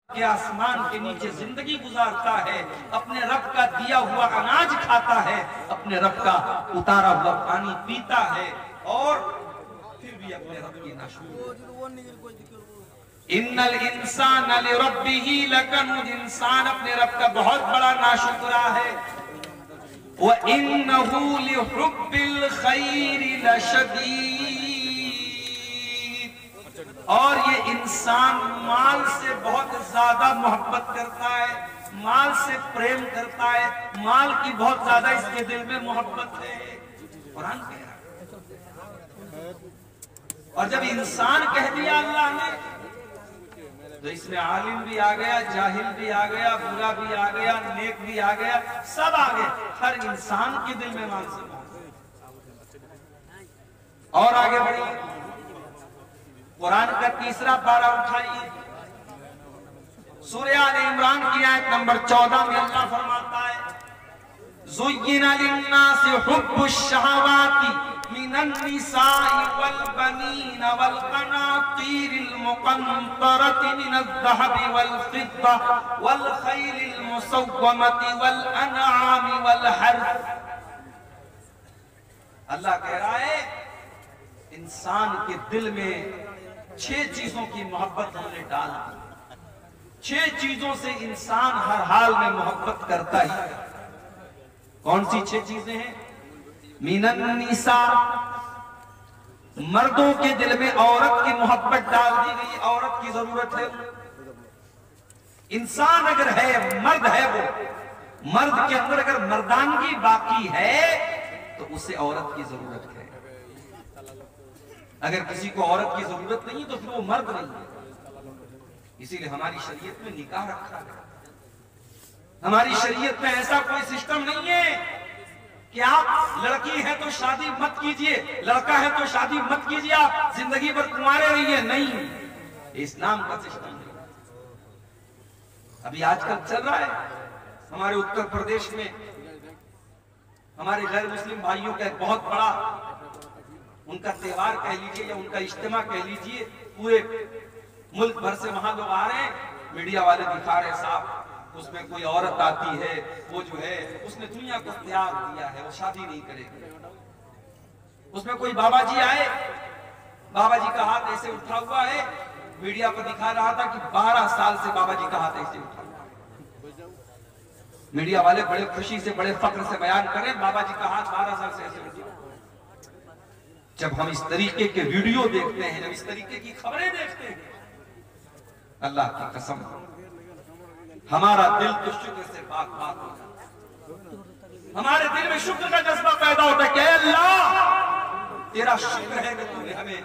के आसमान के नीचे जिंदगी गुजारता है, अपने रब का दिया हुआ अनाज खाता है, अपने रब का उतारा हुआ पानी पीता है और फिर भी अपने रब की नाशुक्र। इन्नल इंसान लिरब्बिही लकनुद, इंसान अपने रब का बहुत बड़ा नाशुक्रा है। व इन्नहु लिहुब्बिल खैरि लशदीद, और ये इंसान माल से बहुत ज्यादा मोहब्बत करता है, माल से प्रेम करता है, माल की बहुत ज्यादा इसके दिल में मोहब्बत है। कुरान कह रहा है। और जब इंसान कह दिया अल्लाह ने, तो इसमें आलिम भी आ गया, जाहिल भी आ गया, बुरा भी आ गया, नेक भी आ गया, सब आ गए। हर इंसान के दिल में माल से मोहब्बत। और आगे बढ़िए, कुरान का तीसरा पारा उठाइए, सूरह आले इमरान की आयत नंबर 14 में अल्लाह फरमाता है, ज़ुय्यिना लिन्नासि हुब्बुश शहवाति मिनन निसाइ वल बनीना वल क़नातीरिल मुक़न्तरति मिनज़ ज़हबि वल फ़िद्दा वल ख़ैलिल मुसव्वमति वल अनआमि वल हर्थ। अल्लाह कह रहा है इंसान के दिल में 6 चीजों की मोहब्बत हमने डाल दी। 6 चीजों से इंसान हर हाल में मोहब्बत करता ही है। कौन सी 6 चीजें हैं? मिनन निसा, मर्दों के दिल में औरत की मोहब्बत डाल दी गई, औरत की जरूरत है। इंसान अगर है, मर्द है, वो मर्द के अंदर अगर मर्दानगी बाकी है तो उसे औरत की जरूरत है। अगर किसी को औरत की जरूरत नहीं तो फिर वो मर्द नहीं है। इसीलिए हमारी शरीयत में निकाह रखा है। हमारी शरीयत में ऐसा कोई सिस्टम नहीं है कि आप लड़की है तो शादी मत कीजिए, लड़का है तो शादी मत कीजिए, आप जिंदगी भर कुंवारे रहिए। नहीं, इस्लाम का सिस्टम नहीं। अभी आजकल चल रहा है हमारे उत्तर प्रदेश में, हमारे गैर मुस्लिम भाइयों का एक बहुत बड़ा उनका त्योहार कह लीजिए या उनका इज्तिमा कह लीजिए, पूरे मुल्क भर से वहां लोग आ रहे हैं, मीडिया वाले दिखा रहे हैं साहब उसमें कोई औरत आती है, वो जो है उसने दुनिया को त्याग दिया है, वो शादी नहीं करेगी। उसमें कोई बाबा जी आए, बाबा जी का हाथ ऐसे उठा हुआ है, मीडिया पर दिखा रहा था कि 12 साल से बाबा जी का हाथ ऐसे उठा हुआ है। मीडिया वाले बड़े खुशी से, बड़े फख्र से बयान करें बाबा जी का हाथ 12 साल से ऐसे उठा। जब हम इस तरीके के वीडियो देखते हैं, जब इस तरीके की खबरें देखते हैं, अल्लाह की कसम हमारा दिल तो शुक्र से पाक पाक हो जाता है। हमारे दिल में शुक्र का जज्बा पैदा होता है कि अल्लाह तेरा शुक्र है कि तूने हमें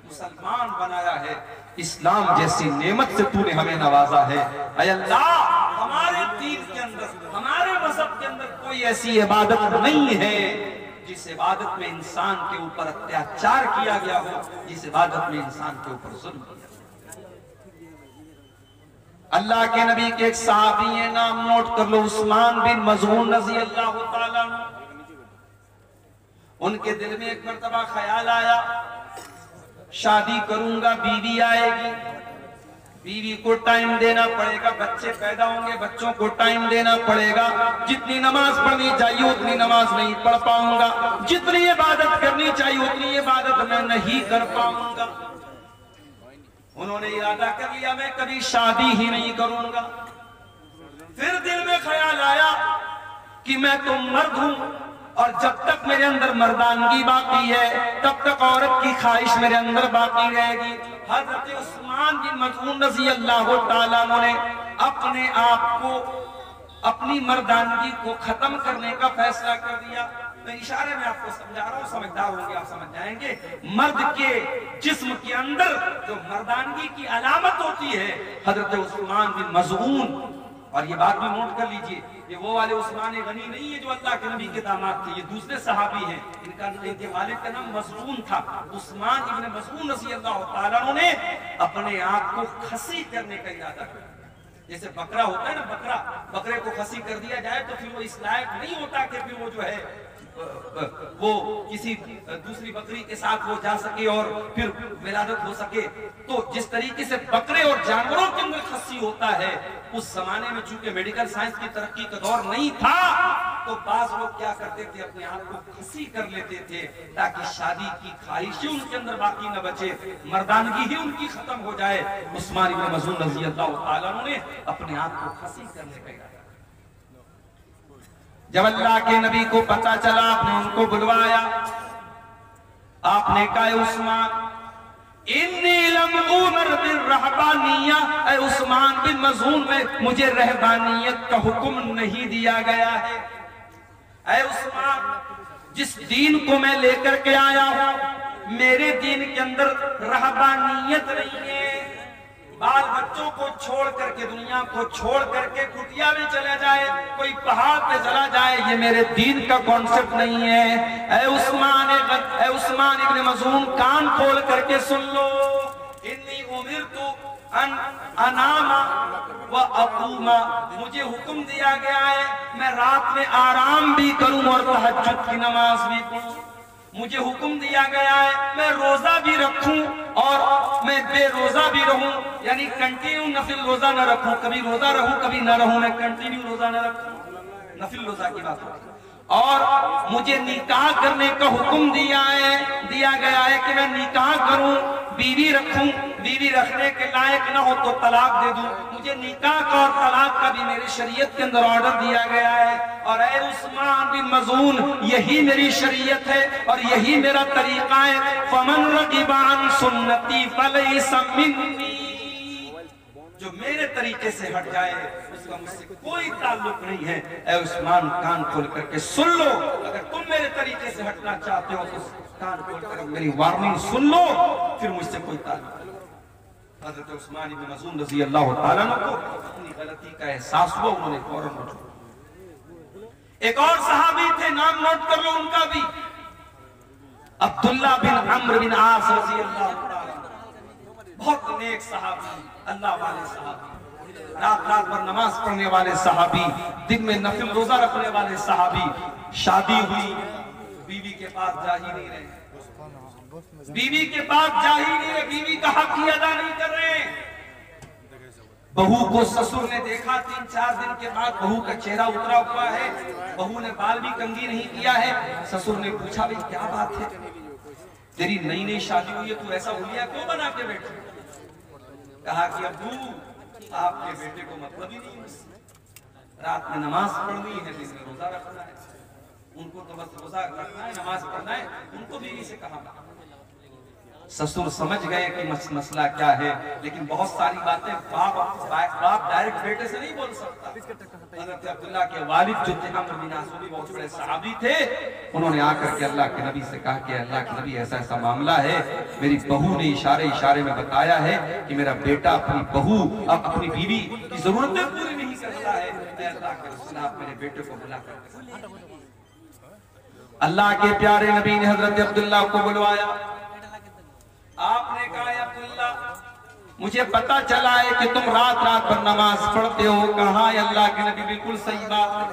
मुसलमान बनाया है, इस्लाम जैसी नेमत से तूने हमें नवाजा है। अल्लाह हमारे दीन के अंदर, हमारे मजहब के अंदर कोई ऐसी इबादत नहीं है जिस इबादत में इंसान के ऊपर अत्याचार किया गया हो, जिस इबादत में इंसान के ऊपर जुल्म किया। अल्लाह के नबी के एक सहाबी है, नाम नोट कर लो, उस्मान बिन मज़ऊन रज़ी अल्लाह ताला अन्हु। उनके दिल में एक मर्तबा ख्याल आया, शादी करूंगा, बीवी आएगी, बीवी को टाइम देना पड़ेगा, बच्चे पैदा होंगे, बच्चों को टाइम देना पड़ेगा, जितनी नमाज पढ़नी चाहिए उतनी नमाज नहीं पढ़ पाऊंगा, जितनी इबादत करनी चाहिए उतनी इबादत मैं नहीं कर पाऊंगा। उन्होंने इरादा कर लिया मैं कभी शादी ही नहीं करूंगा। फिर दिल में ख्याल आया कि मैं तो मर्द हूं और जब तक मेरे अंदर मर्दानगी बाकी है तब तक औरत की ख्वाहिश मेरे अंदर बाकी रहेगी। हज़रत उस्मान बिन मज़ऊन रज़ी अल्लाह ताला अन्हु ने अपने आप को, अपनी मर्दानगी को खत्म करने का फैसला कर दिया। मैं इशारे में आपको समझा रहा हूं, समझदार होंगे आप समझ जाएंगे। मर्द के जिस्म के अंदर जो मर्दानगी की अलामत होती है, हज़रत उस्मान बिन मज़ऊन, और ये बात भी नोट कर लीजिए, ये वो वाले उस्मान गनी नहीं है जो अल्लाह के नबी के दामाद थे, ये दूसरे सहाबी हैं। इनके वालिद का नाम मज़ऊन था। उस्मान इब्न मज़ऊन रज़ी अल्लाह ताला अन्हु ने अपने आप को खसी करने का इरादा किया। जैसे बकरा होता है ना, बकरे को खसी कर दिया जाए तो फिर वो इस लायक नहीं होता कि फिर वो जो है वो किसी दूसरी बकरी के साथ वो जा सके और फिर विलादत हो सके। तो जिस तरीके से बकरे और जानवरों के अंदर खस्सी होता है, उस जमाने में चूंकि मेडिकल साइंस की तरक्की का दौर नहीं था, तो बाज लोग क्या करते थे, अपने आप को खस्सी कर लेते थे ताकि शादी की ख्वाहिशें उनके अंदर बाकी न बचे, मर्दानगी ही उनकी खत्म हो जाए। उस्मान इब्न मज़ून रज़ी अल्लाह तआला अन्हु ने अपने आप को खस्सी करने का इरादा। जब अल्लाह के नबी को पता चला, आपने उनको बुलवाया, आपने कहा उस्मान इन्नी लम उमर बिर्रहबानिया, ऐ उस्मान बिन मज़ून में मुझे रहबानियत का हुक्म नहीं दिया गया है। ऐ उस्मान, जिस दीन को मैं लेकर के आया हूं, मेरे दीन के अंदर रहबानियत नहीं है। बाल बच्चों को छोड़ करके, दुनिया को छोड़ करके कुटिया में चला जाए, कोई पहाड़ पे चला जाए, ये मेरे दीन का कॉन्सेप्ट नहीं है। ऐ उस्मान इब्न मज़ून, कान खोल करके सुन लो। इन्नी उमिरतु अन अनामा व अक़ूमा, मुझे हुक्म दिया गया है मैं रात में आराम भी करूं और तहज्जुद की नमाज भी पढ़ूं। मुझे हुक्म दिया गया है मैं रोजा भी रखूं और मैं बेरोजा भी रहूं, यानी कंटिन्यू नफिल रोजा न रखूं, कभी रोजा रहूं कभी न रहूं, मैं कंटिन्यू रोजा न रखूं, नफिल रोजा की बात होती। और मुझे निकाह करने का हुक्म दिया गया है कि मैं निकाह करूं, बीवी रखूं, बीवी रखने के लायक ना हो तो तलाक दे दूं। मुझे निकाह का और तलाक का भी मेरी शरीयत के अंदर ऑर्डर दिया गया है। और ऐ उस्मान बिन मज़ून, यही मेरी शरीयत है और यही मेरा तरीका है। फमन रगिबा अन सुन्नती फलैसा मिन्नी, जो मेरे तरीके से हट जाए उसका मुझसे कोई ताल्लुक नहीं है। ऐ उस्मान, कान खोल करके सुन लो, अगर तुम मेरे तरीके से हटना चाहते हो तो कान खोल कर मेरी वार्निंग सुन लो, फिर मुझसे कोई ताल्लुक नहीं। हज़रत उस्मान इब्न मज़ून रज़ी अल्लाह तआला अन्हु को अपनी गलती का एहसास हुआ, उन्होंने फौरन उठा। एक और सहाबी थे, नाम नोट कर लो उनका भी, अब्दुल्लाह बिन अम्र बिन आस रज़ी अल्लाह तआला, बहुत नेक सहाबी, अल्लाह वाले सहाबी, रात रात भर नमाज पढ़ने वाले सहाबी, दिन में नफिल रोजा रखने वाले सहाबी। शादी हुई, बीवी के पास जा ही नहीं रहे, बीवी के पास जा ही नहीं रहे, बीवी का हक ही अदा नहीं कर रहे। बहू को ससुर ने देखा, 3-4 दिन के बाद बहू का चेहरा उतरा हुआ है, बहू ने बाल भी कंघी नहीं किया है। ससुर ने पूछा, भाई क्या बात है, तेरी नई नई शादी हुई है, तू ऐसा हुलिया क्यों बना के बैठे? कहा कि अब्बू, आपके बेटे को मतलब ही नहीं, रात में नमाज पढ़नी है, दिन में रोजा रखना है, उनको तो बस रोजा रखना है, नमाज पढ़ना है, उनको बीवी से कहा। ससुर समझ गए कि मसला क्या है, लेकिन बहुत सारी बातें बाप डायरेक्ट बेटे से नहीं बोल सकता। हज़रत अब्दुल्लाह के वालिद जो थे अम्र बिन आस, बहुत बड़े सहाबी थे, उन्होंने आकर के अल्लाह के नबी से कहा कि अल्लाह के नबी ऐसा ऐसा मामला है, मेरी बहू ने इशारे में बताया है कि मेरा बेटा अपनी बहू अपनी बीवी की जरूरतें पूरी नहीं करता है। अल्लाह के रसूल, आप मेरे बेटे को बुला कर, अल्लाह के प्यारे नबी ने हज़रत अब्दुल्लाह को बुलवाया। आपने कहा, अब्दुल्ला, मुझे पता चला है कि तुम रात रात भर नमाज पढ़ते हो। कहा, अल्लाह के नबी, बिल्कुल सही बात है।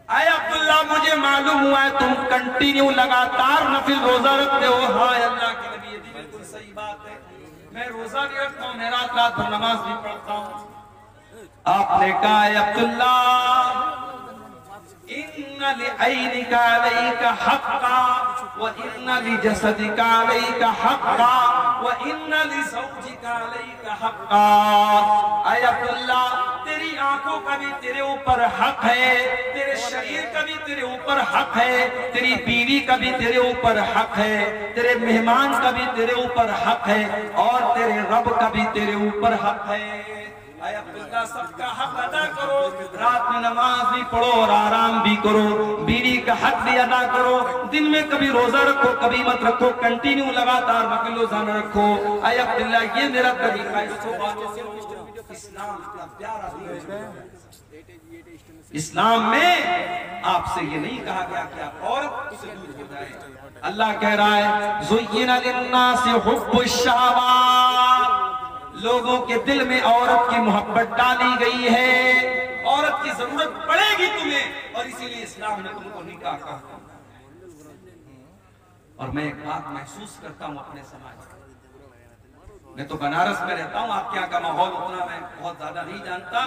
आए अब्दुल्ला, मुझे मालूम हुआ है तुम कंटिन्यू लगातार नफिल रोजा रखते हो। हाँ अल्लाह के नबी, ये बिल्कुल सही बात है, मैं रोजा भी रखता हूँ, मैं रात रात भर नमाज भी पढ़ता हूँ। आपने कहा, अब्दुल्ला, इन्ना लिअयनिका अलैका हक्का व इन्ना लिजसदिका अलैका हक्का व इन्ना लिज़ौजिका अलैका हक्का। ऐ अब्दुल्ला, तेरी आंखों का भी तेरे ऊपर हक है, तेरे शरीर का भी तेरे ऊपर हक है, तेरी बीवी का भी तेरे ऊपर हक है, तेरे मेहमान का भी तेरे ऊपर हक है, और तेरे रब का भी तेरे ऊपर हक है। अब्दुल्ला, सबका हक अदा करो, रात में नमाज भी पढ़ो और आराम भी करो, बीवी का हक भी अदा करो, दिन में कभी रोजा रखो कभी मत रखो, कंटिन्यू लगातार नफिल रोजा न रखो। अब्दुल्ला, ये मेरा तरीका है। इस्लाम इतना प्यारा दीन, इस्लाम में आपसे ये नहीं कहा गया कि आप औरत से दूर हो जाए। अल्लाह कह रहा है, ज़ुय्यिना लिन्नासि हुब्बुश शहवात, लोगों के दिल में औरत की मोहब्बत डाली गई है, औरत की जरूरत पड़ेगी तुम्हें, और इसीलिए इस्लाम ने तुमको निकाह कहा। और मैं एक बात महसूस करता हूं अपने समाज में, मैं तो बनारस में रहता हूं, आपके यहाँ का माहौल उतना मैं बहुत ज्यादा नहीं जानता।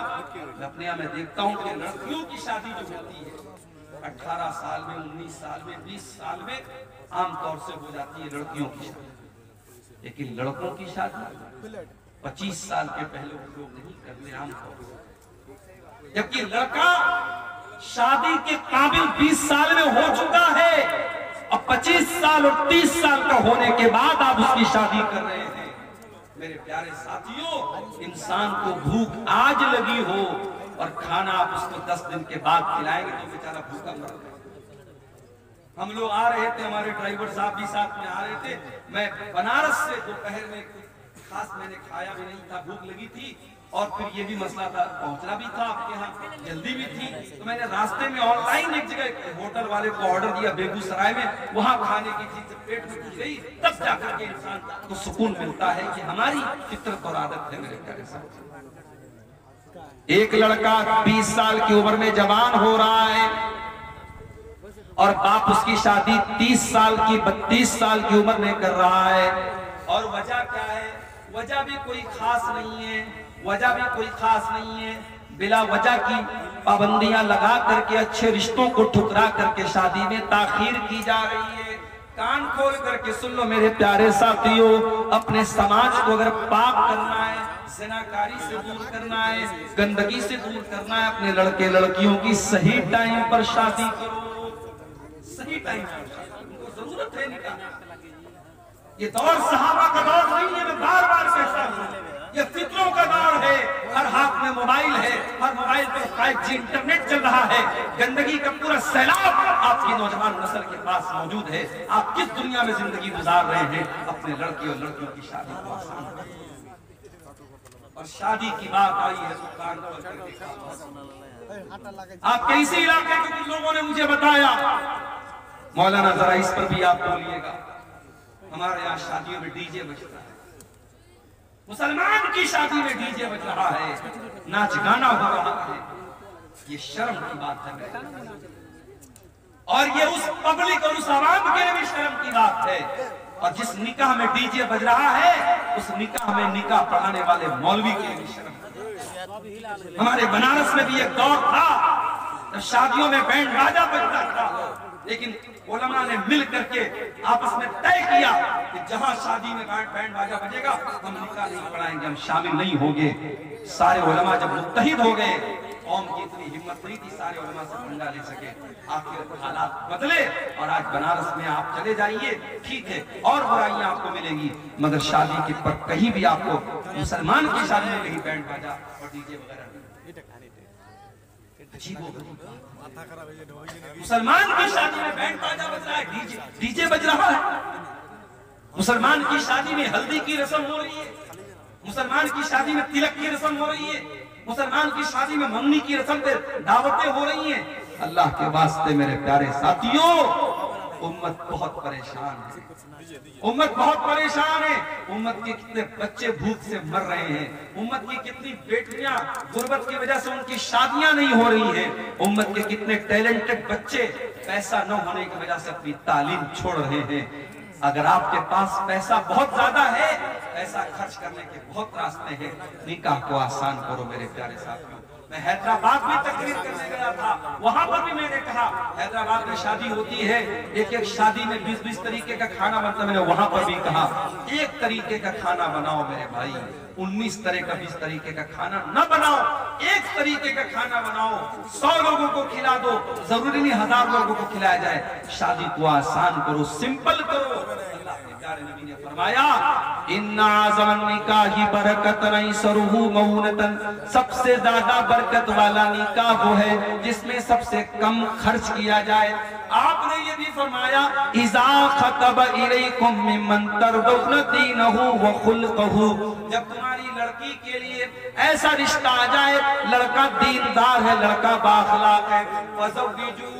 मैं अपने यहाँ में देखता हूं कि लड़कियों की शादी जो होती है 18 साल में, 19 साल में, 20 साल में आमतौर से हो जाती है लड़कियों की शादी, लेकिन लड़कों की शादी 25 साल के पहले लोग नहीं करते आमतौर से। जबकि लड़का शादी के काबिल 20 साल में हो चुका है, और 25 साल और 30 साल का होने के बाद आप उसकी शादी कर रहे हैं। मेरे प्यारे साथियों, इंसान को भूख आज लगी हो और खाना आप उसको 10 दिन के बाद खिलाएंगे तो बेचारा भूखा मर जाएगा। हम लोग आ रहे थे, हमारे ड्राइवर साहब भी साथ में आ रहे थे। मैं बनारस से दोपहर में कुछ खास मैंने खाया भी नहीं था, भूख लगी थी, और फिर ये भी मसला था, पहुंचना भी था आपके यहाँ, जल्दी भी थी। तो मैंने रास्ते में ऑनलाइन एक जगह होटल वाले को ऑर्डर दिया बेगूसराय में, वहां खाने की चीज पेट में घुस गई, तब जाकर के इंसान को सुकून मिलता है कि हमारी फितरत और आदत है। मेरे प्यारे साथ एक लड़का 20 साल की उम्र में जवान हो रहा है और बाप उसकी शादी 30 साल की 32 साल की उम्र में कर रहा है। और वजह क्या है? वजह भी कोई खास नहीं है, वजह भी कोई खास नहीं है। बिला वजह की पाबंदियां लगा करके, अच्छे रिश्तों को ठुकरा करके शादी में ताखीर की जा रही है। कान खोल करके सुन लो मेरे प्यारे साथियों, अपने समाज को अगर पाक करना है, ज़िनाकारी से दूर करना है, गंदगी से दूर करना है, अपने लड़के लड़कियों की सही टाइम पर शादी करो, सही टाइम पर। उनको जरूरत है निकाह। ये दौर सहाबा का दौर नहीं है, मैं बार बार कहता हूं, ये फितरों का दौर है। हर हाथ में मोबाइल है, हर मोबाइल पर 5G इंटरनेट चल रहा है, गंदगी का पूरा सैलाब आपकी नौजवान नस्ल के पास मौजूद है। आप किस दुनिया में जिंदगी गुजार रहे हैं? अपने लड़के और लड़कियों की शादी को आसान करें। और शादी की बात आई है तो कान खोल कर देखा। आपके इसी इलाके के कुछ लोगों ने मुझे बताया, मौलाना जरा इस पर भी आप बोलिएगा, हमारे यहाँ शादियों में डीजे बजता है, मुसलमान की शादी में डीजे बज रहा है, नाच गाना हो रहा है। ये शर्म की बात है, और ये उस पब्लिक और उस आवाम के लिए भी शर्म की बात है। और जिस निकाह में डीजे बज रहा है, उस निकाह में निकाह पढ़ाने वाले मौलवी के लिए भी शर्म। हमारे बनारस में भी एक दौर था जब शादियों में बैंड बाजा बजता था, लेकिन उलमा ने मिल करके आपस में तय किया कि जहां शादी में बैंड बाजा बजेगा हम निकाह नहीं पढ़ाएंगे, हम शामिल नहीं होंगे। सारे उलमा जब मुत्तहिद हो गए, कौम की इतनी हिम्मत नहीं थी सारे उलमा से पंगा ले सके। आखिर हालात बदले और आज बनारस में आप चले जाइए, ठीक है, और बुराइयां आपको मिलेंगी, मगर शादी के पर कहीं भी आपको मुसलमान की शादी में कहीं बैंड बाजा और डीजे वगैरह मुसलमान की शादी में बैंड बाजा बज रहा है, डीजे बज रहा है। मुसलमान की शादी में हल्दी की रस्म हो रही है, मुसलमान की शादी में तिलक की रस्म हो रही है, मुसलमान की शादी में मंगनी की रस्म पे दावतें हो रही हैं। अल्लाह के वास्ते मेरे प्यारे साथियों, उम्मत बहुत परेशान है, उम्मत बहुत परेशान है। उम्मत के कितने बच्चे भूख से मर रहे हैं, उम्मत की कितनी बेटियां गुर्बत की वजह से उनकी शादियां नहीं हो रही हैं, उम्मत के कितने टैलेंटेड बच्चे पैसा न होने की वजह से अपनी तालीम छोड़ रहे हैं। अगर आपके पास पैसा बहुत ज्यादा है, पैसा खर्च करने के बहुत रास्ते हैं, निकाह को आसान करो मेरे प्यारे साथियों। मैं हैदराबाद में तकरीर करने गया था, वहां पर भी मैंने कहा हैदराबाद में शादी होती है, एक एक शादी में 20-20 तरीके का खाना बनता है। मैंने वहां पर भी कहा एक तरीके का खाना बनाओ मेरे भाई, 19 तरह का 20 तरीके का खाना न बनाओ, एक तरीके का खाना बनाओ, 100 लोगों को खिला दो, जरूरी नहीं 1000 लोगों को खिलाया जाए। शादी को आसान करो, सिंपल करो। नबी ने फरमाया इन्ना आज़मन निकाही बरकतन सरुहु मऊनतन, सबसे ज्यादा बरकत वाला निकाह वो है जिसमें सबसे कम खर्च किया जाए। आपने ये भी फरमाया इज़ा खतब इलैकुम मिम्मन तरदौन दीनहु व खुल्क़हु, जब तुम्हारी लड़की के लिए ऐसा रिश्ता आ जाए, लड़का दीनदार है, लड़का बाखलाक है, फज़व्विजू,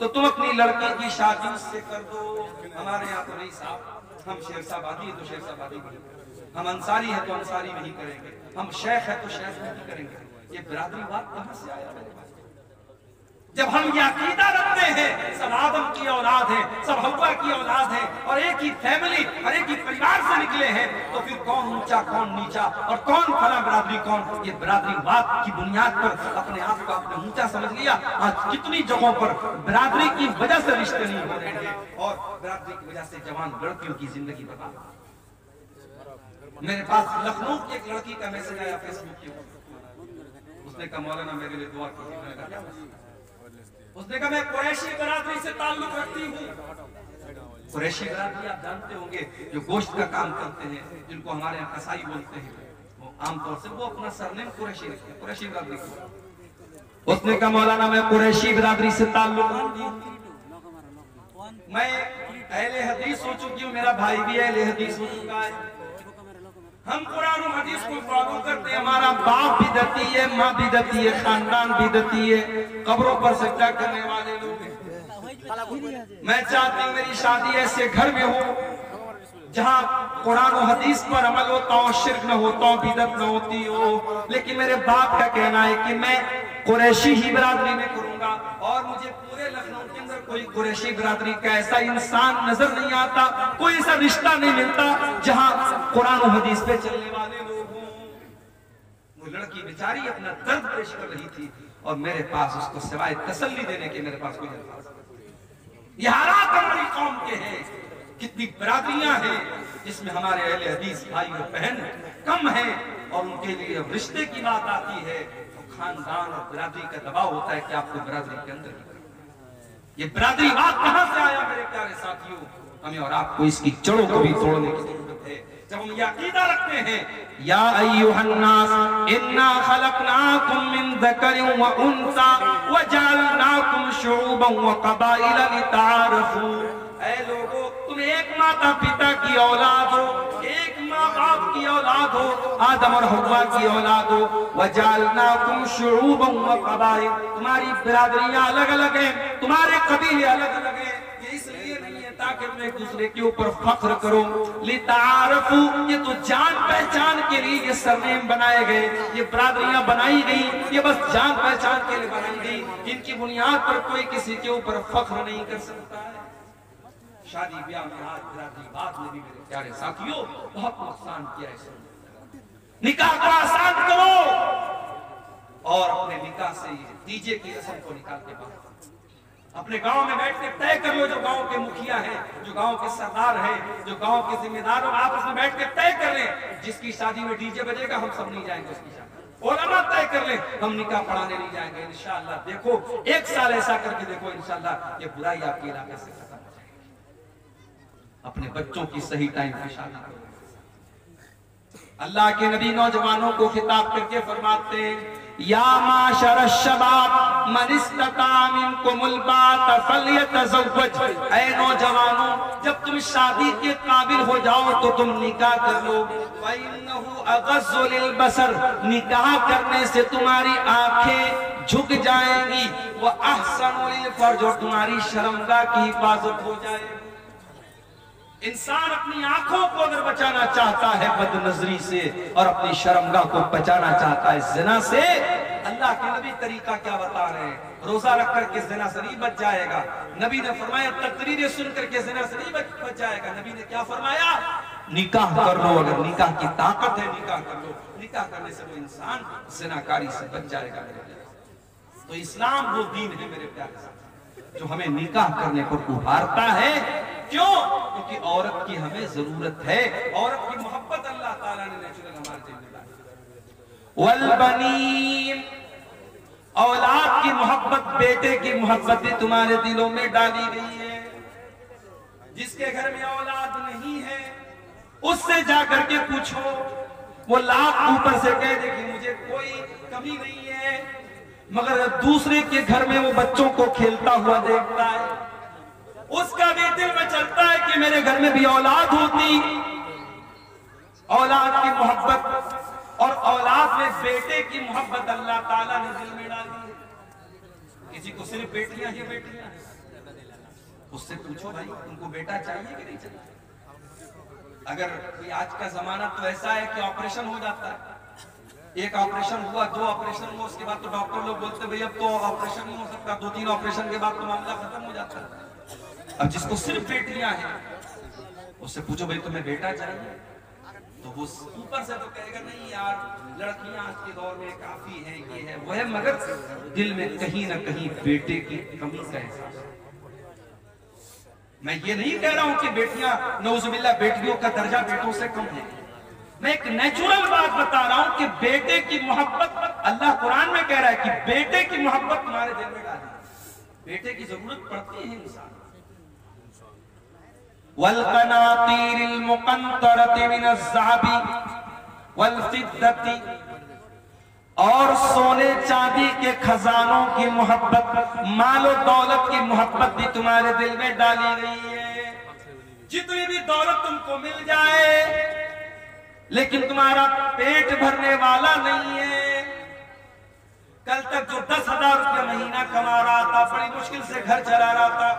तो तुम अपनी लड़की की शादी उससे कर दो। हमारे यहाँ तो नहीं साहब, हम शेरशाबादी तो शेरशाबादी, हम अंसारी हैं तो अंसारी नहीं करेंगे, हम शेख है तो शेख नहीं करेंगे। ये बिरादरीवाद कहां से आया मेरे पास? जब हम ये अकीदा रखते हैं सब आदम की औलाद है, सब हव्वा की औलाद है और एक ही फैमिली और एक ही परिवार से निकले हैं, तो फिर कौन ऊंचा कौन नीचा और कौन फला बिरादरी कौन? ये बिरादरीवाद की बुनियाद पर अपने आप को आपने ऊंचा समझ लिया। आज कितनी जगहों पर बिरादरी की वजह से रिश्ते नहीं हो रहे हैं और बिरादरी की वजह से जवान लड़कियों की जिंदगी बर्बाद। मेरे पास लखनऊ की एक लड़की का मैसेज आया फेसबुक के ऊपर, उसने कहा मौलाना मेरे लिए दुआ कीजिए। मैंने कहा उसने कहा मैं कुरैशी बिरादरी से ताल्लुक रखती हूँ। कुरैशी बिरादरी आप जानते होंगे जो गोश्त का काम करते हैं, जिनको हमारे यहाँ कसाई बोलते हैं, वो आमतौर से वो अपना सरनेम कुरैशी रखते हैं, कुरैशी बिरादरी को। उसने कहा मौलाना मैं कुरैशी बिरादरी से ताल्लुक रखती हूँ, मैं अहले हदीस हो चुकी हूँ, मेरा भाई भी अहले हदीस हो चुका है, हम कुरान और हदीस को फॉलो करते हैं, हमारा बाप भी दती है, माँ भी दती है, खानदान भी दती है, कब्रों पर सजदा करने वाले लोग हैं। मैं चाहती हूँ मेरी शादी ऐसे घर में हो जहाँ कुरान और हदीस पर अमल होता हो, शिर्क न होता हो, बिदअत न होती हो। लेकिन मेरे बाप का कहना है कि मैं कुरैशी ही बिरादरी में करूंगा और मुझे पूरे लखनऊ के अंदर कोई कुरैशी बिरादरी का ऐसा इंसान नजर नहीं आता, कोई ऐसा रिश्ता नहीं मिलता जहां कुरान और हदीस पे चलने वाले लोग हों। वो लड़की बेचारी अपना दर्द पेश कर रही थी और मेरे पास उसको सिवाय तसल्ली देने के मेरे पास कोई अल्फाज नहीं। ये हालात हमारी कौम के हैं, कितनी बिरादरियां हैं जिसमें हमारे अहले हदीस भाई और बहन कम हैं और उनके लिए रिश्ते की बात आती है तो खानदान और बिरादरी का दबाव होता है कि आपको बिरादरी के अंदर। ये बिरादरीवाद कहां से आया मेरे प्यारे साथियों? हमें और आपको इसकी जड़ों को भी तोड़ने की जरूरत है। जब हम ये अकीदा रखते हैं या अय्युहन्नास इन्ना खलकनाकुम मिन ज़करिन व उन्सा व जअलनाकुम शुऊबन व क़बाइल लिताअरफू, ऐ लोगों तुम एक माता पिता की औलाद हो, एक माँ बाप की औलाद हो, आदम और हव्वा की औलाद हो। वजअलनाकुम शुऊबन व क़बाइल, तुम्हारी बिरादरियां अलग अलग हैं, तुम्हारे कबीले अलग अलग हैं। ये इसलिए नहीं है ताकि तुम एक दूसरे के ऊपर फख्र करो। लिताअरफू, ये तो जान पहचान के लिए ये सरनेम बनाए गए, ये बिरादरियां बनाई गई, ये बस जान पहचान के लिए बनाई गई। इनकी बुनियाद पर कोई किसी के ऊपर फख्र नहीं कर सकता है। शादी ब्याह में आज बिरादरीवाद ने भी मेरे प्यारे साथियों बहुत नुकसान किया है। निकाह को आसान करो और अपने निकाह से डीजे की रस्म को निकाल के बाहर अपने गांव में बैठ के तय कर लो। जो गांव के मुखिया हैं, जो गांव के सरदार हैं, जो गांव के जिम्मेदार हो, आपस में बैठ के तय कर लें जिसकी शादी में डीजे बजेगा हम सब नहीं जाएंगे उसकी शादी। उलमा तय कर लें हम निकाह पढ़ाने नहीं जाएंगे इंशाअल्लाह। देखो एक साल ऐसा करके देखो इंशाअल्लाह ये बुराई आपके इलाके से खत्म हो जाएगी। अपने बच्चों की सही टाइम पे शादी करो। अल्लाह के नबी नौजवानों को खिताब करके फरमाते हैं या माशर शबाब मन इस्तता मिनकुमुल बात फल्यतज़व्वज, ऐ नौजवानों जब तुम शादी के काबिल हो जाओ तो तुम निकाह कर लो। फइन्नहु अग़ज़्ज़ु लिलबसर, निकाह करने से तुम्हारी आंखें झुक जाएंगी, व अहसनु लिलफर्ज, और तुम्हारी शर्मगाह की हिफाजत हो जाएगी। इंसान अपनी आंखों को अगर बचाना चाहता है बदनजरी से और अपनी शर्मगाह को बचाना चाहता है जिना से, अल्लाह के नबी तरीका क्या बता रहे हैं? रोजा रख करके जिना से नहीं बच जाएगा। नबी ने फरमाया तकरीरें सुन करके जिना से नहीं बच जाएगा। नबी ने क्या फरमाया? निकाह कर लो, अगर निकाह की ताकत है निकाह कर लो। निकाह करने से वो इंसान जिनाकारी से बच जाएगा। तो इस्लाम वो दीन है मेरे प्यारे साथ जो हमें निकाह करने पर उभारता है। क्यों? क्योंकि औरत की हमें जरूरत है। औरत की मोहब्बत अल्लाह ताला ने नेचुरल हमारे जिम्मेदार। वल बनीन, औलाद की मोहब्बत, बेटे की मोहब्बत भी तुम्हारे दिलों में डाली गई है। जिसके घर में औलाद नहीं है उससे जाकर के पूछो, वो लाख ऊपर से कह दे कि मुझे कोई कमी नहीं है, मगर दूसरे के घर में वो बच्चों को खेलता हुआ देखता है, उसका भी दिल में चलता है कि मेरे घर में भी औलाद होती। औलाद की मोहब्बत और औलाद में बेटे की मोहब्बत अल्लाह ताला ने दिल में डाली है। किसी को सिर्फ बेटियां ही बेटियां, उससे पूछो भाई उनको बेटा चाहिए कि नहीं चाहिए? अगर कोई आज का जमाना तो ऐसा है कि ऑपरेशन हो जाता है, एक ऑपरेशन हुआ, 2 ऑपरेशन हुआ, उसके बाद तो डॉक्टर लोग बोलते भाई अब तो ऑपरेशन नहीं हो सकता, 2-3 ऑपरेशन के बाद तो मामला खत्म हो जाता है। अब जिसको सिर्फ बेटियां हैं उससे पूछो भाई तुम्हें बेटा चाहिए, तो वो ऊपर से तो कहेगा नहीं यार लड़कियां आज के दौर में काफी है, ये है वो है, मगर दिल में कहीं ना कहीं बेटे की कमी का एहसास। मैं ये नहीं कह रहा हूं कि बेटियां नौजुबिल्लाह बेटियों का दर्जा बेटों से कम है, मैं एक नेचुरल बात बता रहा हूं कि बेटे की मोहब्बत, अल्लाह कुरान में कह रहा है कि बेटे की मोहब्बत तुम्हारे दिल में डाली, बेटे की जरूरत पड़ती है इंसान। वल कनातीरिल मुकंतरति मिनज़्ज़हाबी वल फिद्दती, और सोने चांदी के खजानों की मोहब्बत, मालो दौलत की मोहब्बत भी तुम्हारे दिल में डाली गई है। जितनी भी दौलत तुमको मिल जाए लेकिन तुम्हारा पेट भरने वाला नहीं है। कल तक जो 10,000 रुपया महीना कमा रहा था, बड़ी मुश्किल से घर चला रहा था,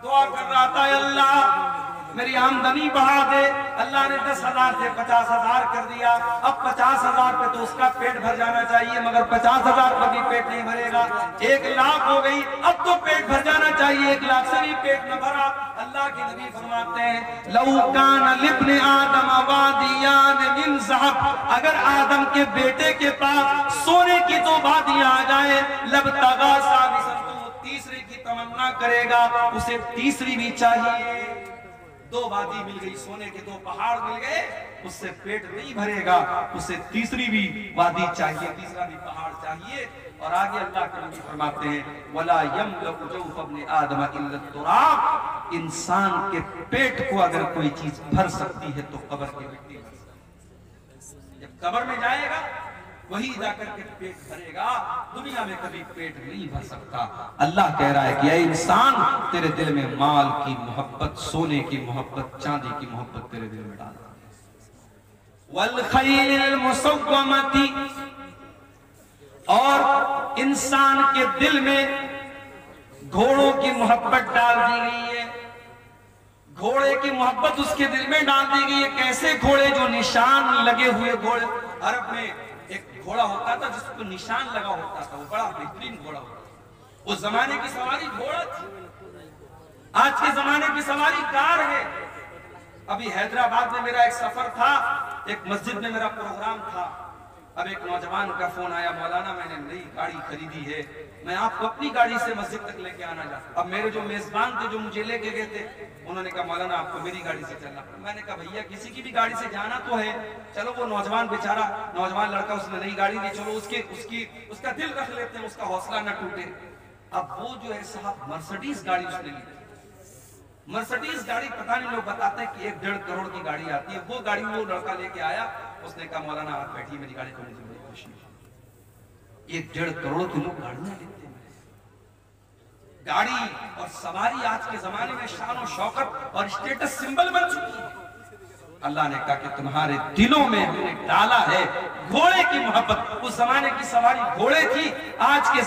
दुआ कर रहा था अल्लाह मेरी आमदनी बढ़ा दे, अल्लाह ने 10,000 से 50,000 कर दिया, अब 50,000 पे तो उसका पेट भर जाना चाहिए, मगर 50,000 पर भी पेट नहीं भरेगा। 1,00,000 हो गई, अब तो पेट भर जाना चाहिए, 1,00,000 से भी पेट न भरा। अल्लाह के नबी फरमाते हैं लौ कान लिब्ने आदम वादियान मिन ज़हब, अगर आदम के बेटे के पास सोने की 2 वादियां आ जाए, लबतगा सालिसन, तो वो तीसरी की तमन्ना करेगा, उसे तीसरी भी चाहिए। 2 वादी मिल गई, सोने के 2 पहाड़ मिल गए, उससे पेट नहीं भरेगा, उसे तीसरी भी वादी चाहिए, तीसरा भी पहाड़ चाहिए। और आगे अल्लाह के नबी फरमाते हैं वला यमलकु जौफ इब्न आदम इल्ला तुराब, इंसान के पेट को अगर कोई चीज भर सकती है तो कब्र की मिट्टी भर सकती है। जब कब्र में जाएगा वही जाकर के पेट भरेगा, दुनिया में कभी पेट नहीं भर सकता। अल्लाह कह रहा है कि ऐ इंसान, तेरे दिल में माल की मोहब्बत, सोने की मोहब्बत, चांदी की मोहब्बत तेरे दिल में डाल। वल खैलिल मुसव्वमती, और इंसान के दिल में घोड़ों की मोहब्बत डाल दी गई है। घोड़े की मोहब्बत उसके दिल में डाल दी गई है। कैसे घोड़े? जो निशान लगे हुए घोड़े। अरब में एक घोड़ा होता था जिसको निशान लगा होता था, वो बड़ा बेहतरीन घोड़ा होता था। उस जमाने की सवारी घोड़ा थी, आज के जमाने की सवारी कार है। अभी हैदराबाद में मेरा एक सफर था, एक मस्जिद में मेरा प्रोग्राम था। अब एक नौजवान का फोन आया, मौलाना मैंने नई गाड़ी खरीदी है, मैं आपको अपनी गाड़ी से मस्जिद तक लेके आना चाहता। अब मेरे जो मेजबान थे जो मुझे लेके गए थे, उन्होंने कहा मौलाना आपको मेरी गाड़ी से चलना पड़ा। मैंने कहा भैया किसी की भी गाड़ी से जाना तो है, चलो वो नौजवान बेचारा, नौजवान लड़का, उसने नई गाड़ी दी, चलो उसका दिल रख लेते हैं, उसका हौसला न टूटे। अब वो जो है साहब मर्सिडीज गाड़ी उसने ली। मर्सिडीज गाड़ी पता नहीं, लोग बताते हैं कि 1-1.5 करोड़ की गाड़ी आती है। वो गाड़ी वो लड़का लेके आया, उसने कहा मौलाना आप बैठिए मेरी गाड़ी को, मुझे बड़ी खुशी है। 1-1.5 करोड़ के लोग गाड़ियां लेते हैं। गाड़ी और सवारी आज के जमाने में शान और शौकत और स्टेटस सिंबल बन चुकी है। अल्लाह ने कहा कि तुम्हारे दिलों में हमने डाला है घोड़े की मोहब्बत। उस जमाने की सवारी घोड़े थी, आज के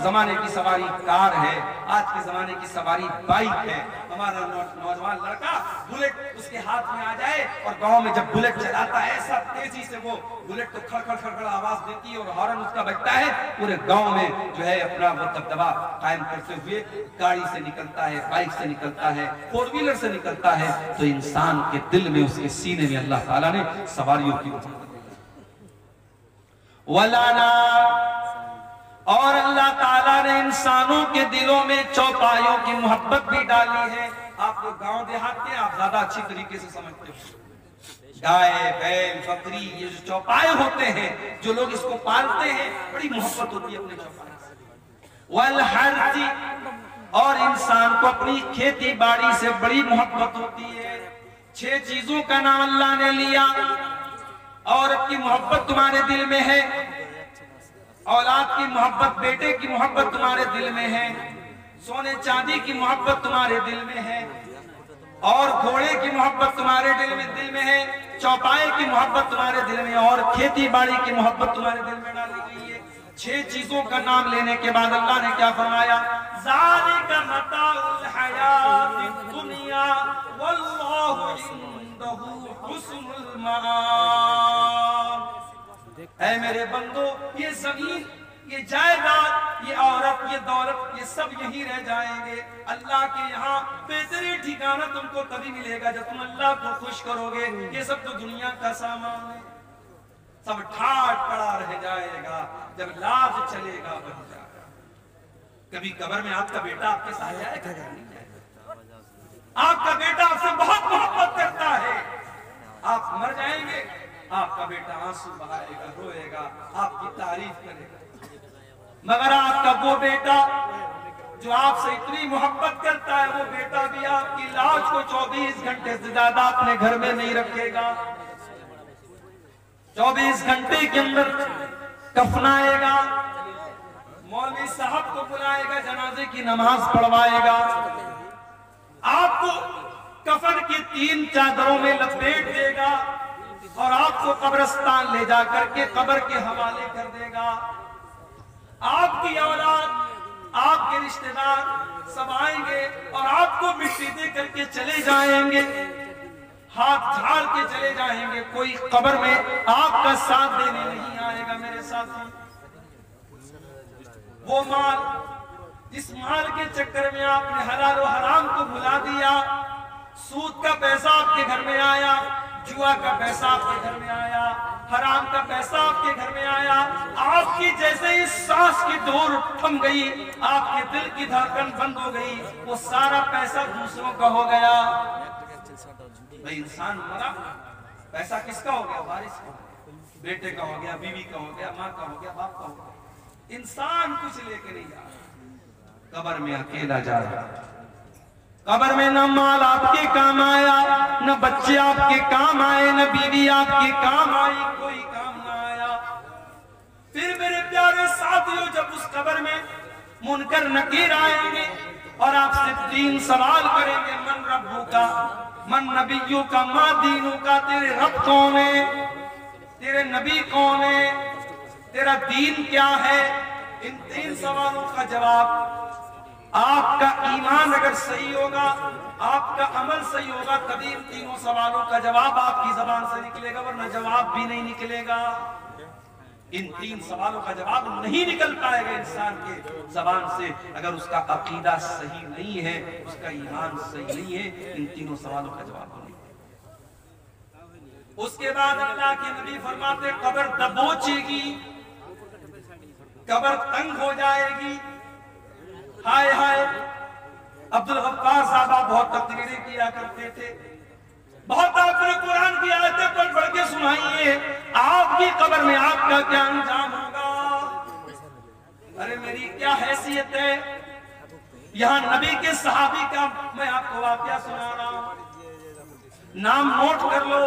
जमाने की सवारी कार है, आज के जमाने की सवारी बाइक है। हमारा नौजवान लड़का बुलेट उसके हाथ में आ जाए और गांव में जब बुलेट चलाता है, ऐसा तेजी से वो बुलेट तो खड़खड़ खड़खड़ आवाज देती है और हॉर्न उसका बजता है, पूरे गांव में जो है अपना वो दबदबा कायम करते हुए गाड़ी से निकलता है, बाइक से निकलता है, 4 व्हीलर से निकलता है। तो इंसान के दिल में, उसके सीने में अल्लाह ताला ने सवारियों की वलाना, और अल्लाह ताला ने इंसानों के दिलों में चौपायों की मोहब्बत भी डाली है। आप लोग गांव देहात के, आप ज्यादा अच्छी तरीके से समझते हो। गाय, बैल, बकरी, ये जो चौपाए होते हैं, जो लोग इसको पालते हैं, बड़ी मोहब्बत होती है अपने चौपाए से। वल हर्जी, और इंसान को अपनी खेती बाड़ी से बड़ी मोहब्बत होती है। 6 चीजों का नाम अल्लाह ने लिया। औरत की मोहब्बत तुम्हारे दिल में है, औलाद की मोहब्बत, बेटे की मोहब्बत तुम्हारे दिल में है, सोने चांदी की मोहब्बत तुम्हारे दिल में है, और घोड़े की मोहब्बत तुम्हारे दिल में है, चौपाए की मोहब्बत तुम्हारे दिल में, और खेती बाड़ी की मोहब्बत तुम्हारे दिल में डाली गई है। 6 चीजों का नाम लेने के बाद अल्लाह ने क्या फरमाया? ज़ालिका मताउल हयातिद दुनिया वल्लाहु इंदहु हुस्नुल मआब। ऐ मेरे बंदो, ये जमीन, ये जायदाद, ये औरत, ये दौलत, ये सब यहीं रह जाएंगे। अल्लाह के यहाँ बेहतरीन ठिकाना तुमको तभी मिलेगा जब तुम अल्लाह को खुश करोगे। ये सब तो दुनिया का सामान है, सब ठाट पड़ा रह जाएगा जब लाज चलेगा बन जाएगा। कभी कब्र में आपका बेटा आपके साथ जाएगा? आपका बेटा आपसे बहुत मोहब्बत करता है। आप मर जाएंगे, आपका बेटा आंसू बहाएगा, रोएगा, आपकी तारीफ करेगा। मगर आपका वो बेटा जो आपसे इतनी मोहब्बत करता है, वो बेटा भी आपकी लाश को 24 घंटे से ज्यादा अपने घर में नहीं रखेगा। 24 घंटे के अंदर कफनाएगा, मौलवी साहब को बुलाएगा, जनाजे की नमाज पढ़वाएगा, आपको कफन की 3 चादरों में लपेट देगा और आपको कब्रिस्तान ले जाकर के कब्र के हवाले कर देगा। आपकी औलाद, आपके रिश्तेदार सब आएंगे और आपको मिट्टी दे करके चले जाएंगे, हाथ झाड़ के चले जाएंगे। कोई कब्र में आपका साथ देने नहीं आएगा मेरे साथी। वो माल, जिस माल के चक्कर में आपने हलाल और हराम को भुला दिया, सूद का पैसा आपके घर में आया, जुआ का पैसा आपके घर में आया, हराम का पैसा आपके घर में आया, आपकी जैसे ही सांस की डोर थम गई, आपके दिल की धड़कन बंद हो गई, वो सारा पैसा दूसरों का हो गया। भाई इंसान मरा, पैसा किसका हो गया? वारिस का, बेटे का हो गया, बीवी का हो गया, माँ का हो गया, बाप का हो गया। इंसान कुछ लेके नहीं जा रहा, कब्र में अकेला जा रहा। कब्र में न माल आपके काम आया, न बच्चे आपके काम आए, न बीवी आपके काम आई, कोई काम ना आया। फिर मेरे प्यारे साथियों, जब उस कब्र में मुनकर नकीर आएंगे और आपसे 3 सवाल करेंगे, मन रब्बू का, मन नबियों का, माँ दीनों का, तेरे रब कौन है, तेरे नबी कौन है, तेरा दीन क्या है? इन 3 सवालों का जवाब, आपका ईमान अगर सही होगा, आपका अमल सही होगा, तभी इन 3 सवालों का जवाब आपकी जबान से निकलेगा, वरना जवाब भी नहीं निकलेगा। इन 3 सवालों का जवाब नहीं निकल पाएगा इंसान के जबान से अगर उसका अकीदा सही नहीं है, उसका ईमान सही नहीं है। इन 3 सवालों का जवाब नहीं। उसके बाद अल्लाह के नबी फरमाते, कब्र दबोचेगी, कब्र तंग हो जाएगी। हाय हाय, अब्दुल गफ्फार साहब बहुत तकरीरें किया करते थे, बहुत आपने कुरान की आयतें पढ़ के सुनाइए, आपकी कब्र में आपका क्या अंजाम होगा। अरे मेरी क्या हैसियत है, यहाँ नबी के सहाबी का मैं आपको वाकया सुना रहा हूं, नाम नोट कर लो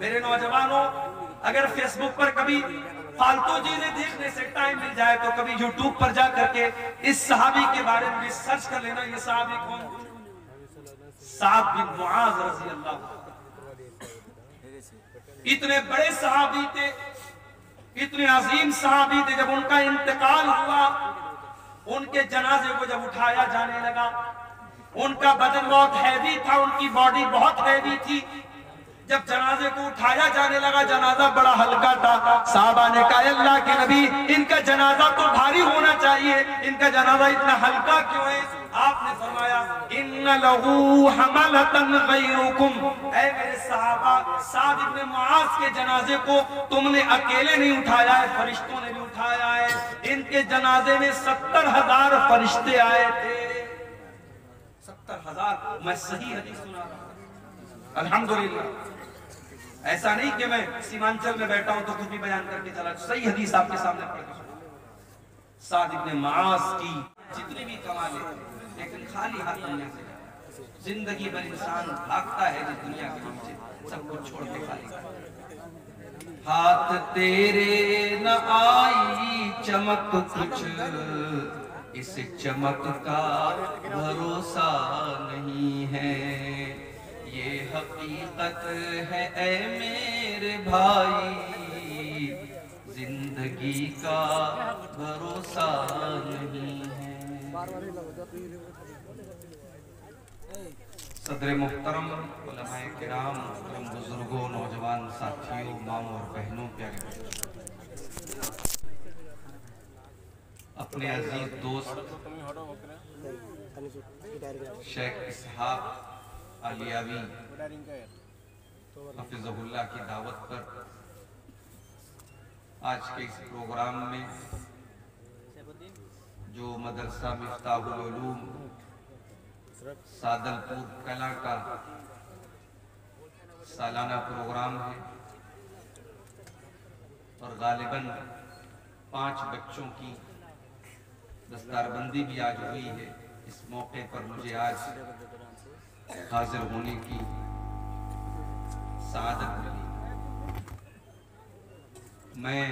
मेरे नौजवानों। अगर फेसबुक पर कभी फालतू चीजें देखने से टाइम मिल जाए तो कभी यूट्यूब पर जा करके इस सहाबी के बारे में सर्च कर लेना। ये सहाबी कौन? साद बिन मुआज रज़ी अल्लाह। इतने बड़े सहाबी थे, इतने अजीम सहाबी थे। जब उनका इंतकाल हुआ, उनके जनाजे को जब उठाया जाने लगा, उनका बदन बहुत हैवी था, उनकी बॉडी बहुत हैवी थी। जब जनाजे को उठाया जाने लगा, जनाजा बड़ा हल्का था। साहबा ने कहा, अल्लाह के नबी, इनका जनाजा तो भारी होना चाहिए, इनका जनाजा इतना हल्का क्यों है? आपने फरमाया, इन्ना लहू हमलतन गैरुकुम। ऐ मेरे सहाबा, साद इब्न मुआज के जनाजे को तुमने अकेले नहीं उठाया है, फरिश्तों ने भी उठाया है। इनके जनाजे में 70,000 फरिश्ते आए थे। 70,000, मैं सही हदीस सुना रहा हूं। अल्हम्दुलिल्लाह, ऐसा नहीं कि मैं सीमांचल में बैठा हूं तो कुछ भी बयान करके चला, सही हदीस आपके सामने पढ़ के सुना। साद इब्न मुआज की जितनी भी कमाले, लेकिन खाली हाथ दुनिया से, जिंदगी भर इंसान भागता है जिस दुनिया के पीछे, सब कुछ छोड़ के खाली हाथ तेरे न आई चमक कुछ, इस चमक का भरोसा नहीं है। ये हकीकत है ऐ मेरे भाई, जिंदगी का भरोसा नहीं है। सदर मुहतरम, उलमाए किराम, मुहतरम बुजुर्गों, नौजवान साथियों, मामों और बहनों, प्यारे बच्चों, अपने अजीज दोस्त शेख इसहाक आलियावी हफिज़हुल्लाह की दावत पर आज के इस प्रोग्राम में जो मदरसा मिफ्ताहुल उलूम सादलपुर कला का सालाना प्रोग्राम है और गालिबन 5 बच्चों की दस्तारबंदी भी आज हुई है। इस मौके पर मुझे आज हाजिर होने की सआदत मिली। मैं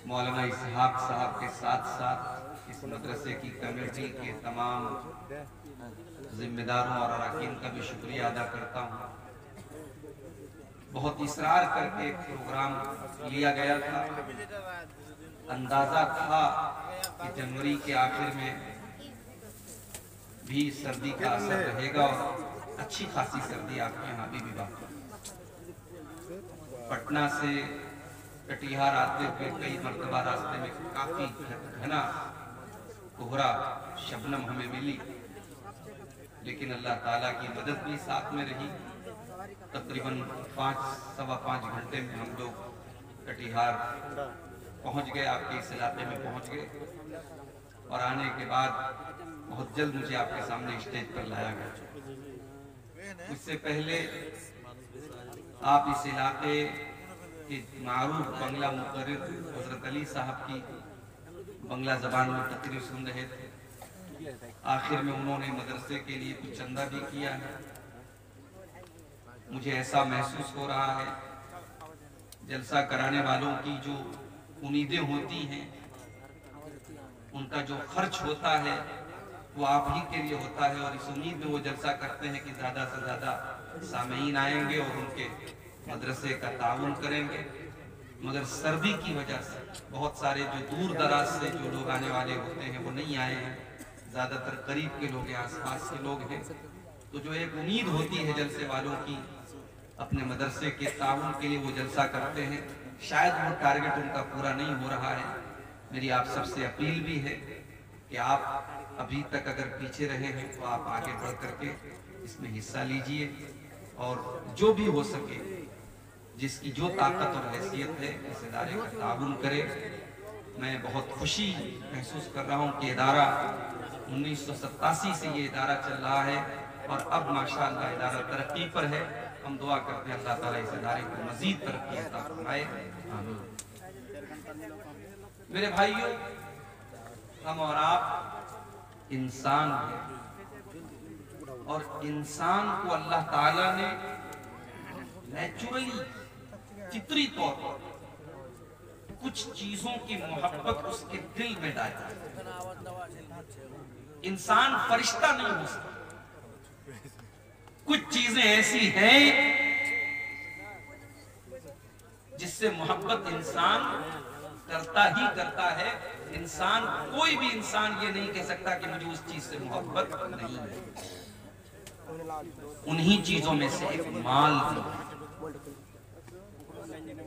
मौलाना इसहाक साहब के साथ साथ इस मदरसे की कमेटी के तमाम जिम्मेदारों और अरकान का भी शुक्रिया अदा करता हूँ। बहुत इसरार करके प्रोग्राम लिया गया था। अंदाजा था कि जनवरी के आखिर में भी सर्दी का असर रहेगा और अच्छी खासी सर्दी आपके यहाँ भी बाकी। पटना से कटिहार आते हुए कई मरतबा रास्ते में काफी घना कोहरा शबनम हमें मिली, लेकिन अल्लाह ताला की मदद भी साथ में रही। तकरीबन 5-5.25 घंटे में हम लोग कटिहार पहुंच गए, आपके इस इलाके में पहुंच गए और आने के बाद बहुत जल्द मुझे आपके सामने स्टेज पर लाया गया। इससे पहले आप इस इलाके के मारूफ बंगला मुकर्रिर हजरत अली साहब की बंगला जबान में तकरीर सुन रहे थे। आखिर में उन्होंने मदरसे के लिए कुछ चंदा भी किया है। मुझे ऐसा महसूस हो रहा है जलसा कराने वालों की जो उम्मीदें होती हैं, उनका जो खर्च होता है वो आप ही के लिए होता है और इस उम्मीद में वो जलसा करते हैं कि ज्यादा से ज्यादा सामीन आएंगे और उनके मदरसे का ताउन करेंगे। मगर सर्दी की वजह से बहुत सारे जो दूर दराज से जो लोग आने वाले होते हैं वो नहीं आए हैं, ज्यादातर करीब के लोग हैं, आसपास के लोग हैं। तो जो एक उम्मीद होती है जलसे वालों की अपने मदरसे के ताउन के लिए, वो जलसा करते हैं। शायद वो टारगेट उनका पूरा नहीं हो रहा है। मेरी आप सबसे अपील भी है कि आप अभी तक अगर पीछे रहे हैं तो आप आगे बढ़ करके इसमें हिस्सा लीजिए और जो भी हो सके, जिसकी जो ताकत और हैसियत है, इस इदारे का ताउन करे। मैं बहुत खुशी महसूस कर रहा हूँ कि इदारा 1987 से ये इदारा चल रहा है और अब माशाअल्लाह इदारा तरक्की पर है। हम दुआ करते हैं अल्लाह ताला इस इदारे को मजीद तरक्की अता फरमाए, आमीन। मेरे भाइयों, हम और आप इंसान हैं और इंसान को अल्लाह ताला ने नेचुरली फितरी तौर पर कुछ चीजों की मोहब्बत उसके दिल में डाली। इंसान फरिश्ता नहीं हो सकता। कुछ चीजें ऐसी हैं जिससे मोहब्बत इंसान करता ही करता है। इंसान, कोई भी इंसान ये नहीं कह सकता कि मुझे उस चीज से मोहब्बत नहीं है। उन्हीं चीजों में से एक माल भी है।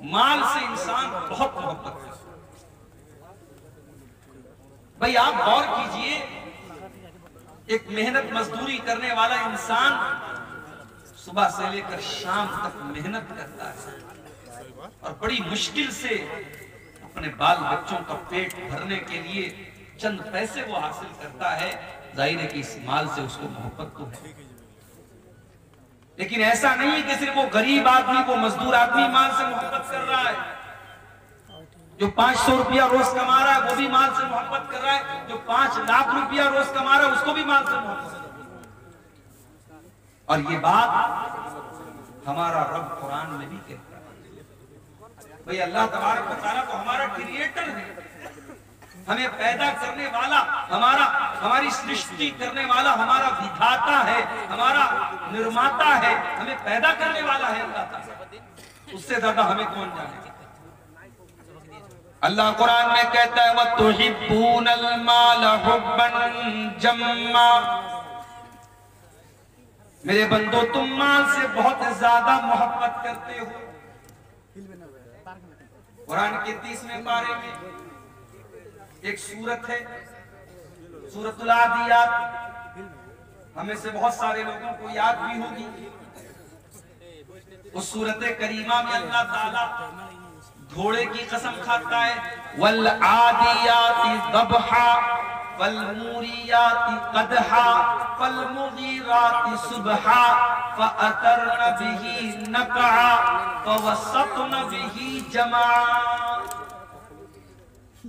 माल से इंसान बहुत मोहब्बत करता है। भाई आप गौर कीजिए, एक मेहनत मजदूरी करने वाला इंसान सुबह से लेकर शाम तक मेहनत करता है और बड़ी मुश्किल से अपने बाल बच्चों का पेट भरने के लिए चंद पैसे वो हासिल करता है। जाहिर है कि इस माल से उसको मोहब्बत तो है, लेकिन ऐसा नहीं है कि सिर्फ वो गरीब आदमी, वो मजदूर आदमी माल से मोहब्बत कर रहा है। जो 500 रुपया रोज कमा रहा है वो भी माल से मोहब्बत कर रहा है। जो 5 लाख रुपया रोज कमा रहा है उसको भी माल से मोहब्बत कर रहा है। और ये बात हमारा रब कुरान में भी कहता है। भाई अल्लाह तबारक व तआला तो हमारा क्रिएटर है, हमें पैदा करने वाला, हमारी सृष्टि करने वाला हमारा विधाता है, हमारा निर्माता है, हमें पैदा करने वाला है अल्लाह ताला। उससे ज्यादा हमें कौन जाने। अल्लाह कुरान में कहता है वतुहिब्बूनल माल हुब्बन जम्मा, मेरे बंदो तुम माल से बहुत ज्यादा मोहब्बत करते हो। कुरान के 30वें पारे में एक सूरत है, सूरतुल आदियात, हमें से बहुत सारे लोगों को याद भी होगी। उस सूरत करीमा में अल्लाह ताला घोड़े की कसम खाता है, वल आदियाति दबहा वल मूरियाति कदहा वल मुगीराति सुबहा फअतरन बिही नक़ा फवसतन बिही जमा।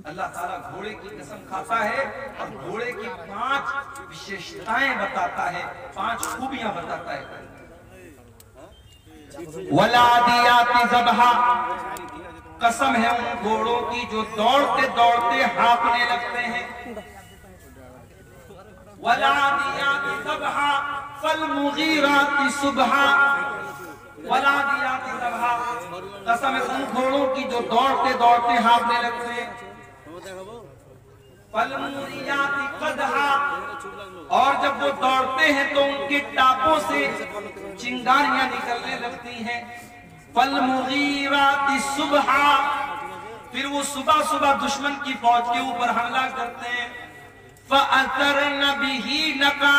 अल्लाह ताला घोड़े की कसम खाता है और घोड़े की 5 विशेषताएं बताता है, 5 खूबियां बताता है। वलादियाति ज़बहा, कसम है उन घोड़ों की जो दौड़ते दौड़ते हाँफने लगते हैं। वलादियाति ज़बहा फलमुगीराति सुबहा, वलादियाति ज़बहा, कसम है उन घोड़ों की जो दौड़ते दौड़ते हाँफने लगते हैं। फलमुरियाति कदहा, और जब वो दौड़ते हैं तो उनके टापों से चिंगारियां निकलने लगती हैं। फलमुगीराति सुबहा, फिर वो सुबह सुबह दुश्मन की फौज के ऊपर हमला करते हैं। फअतरन बिही नक़ा,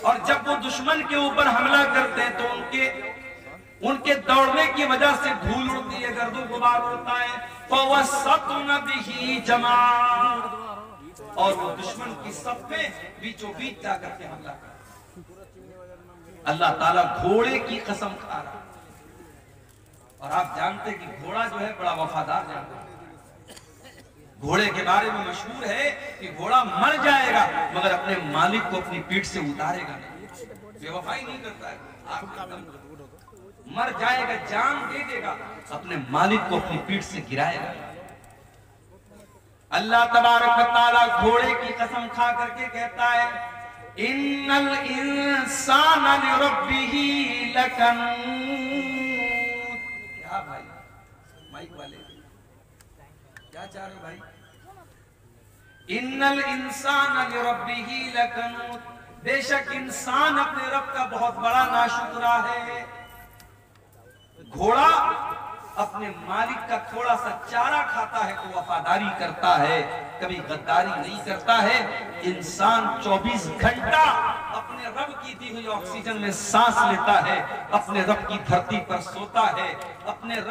और जब वो दुश्मन के ऊपर हमला करते हैं तो उनके दौड़ने की वजह से धूल उड़ती है, गर्दो गुबार उड़ता है। फवसतन बिही जमा, और वो दुश्मन की सब में बीचों बीच जाकर के हमला करता। अल्लाह ताला घोड़े की कसम खा रहा। और आप जानते कि घोड़ा जो है बड़ा वफादार जानवर है। घोड़े के बारे में मशहूर है कि घोड़ा मर जाएगा मगर अपने मालिक को अपनी पीठ से उतारेगा नहीं, बेवफाई नहीं करता है। मर जाएगा, जान दे देगा, अपने मालिक को अपनी पीठ से गिराएगा। अल्लाह तबारक व तआला घोड़े की कसम खा करके कहता है, इन्नल इंसाना लिरब्बिही लकनूत। क्या भाई माइक वाले क्या चाह रहे भाई? इन्नल इंसाना लिरब्बिही लकनूत, बेशक इंसान अपने रब का बहुत बड़ा नाशुक्रा है। घोड़ा अपने मालिक का थोड़ा सा चारा खाता है तो वफादारी करता है, कभी गद्दारी नहीं करता है। इंसान 24 घंटा अपने रब की दी हुई ऑक्सीजन में सांस लेता है, अपने रब की धरती पर सोता है, अपने रब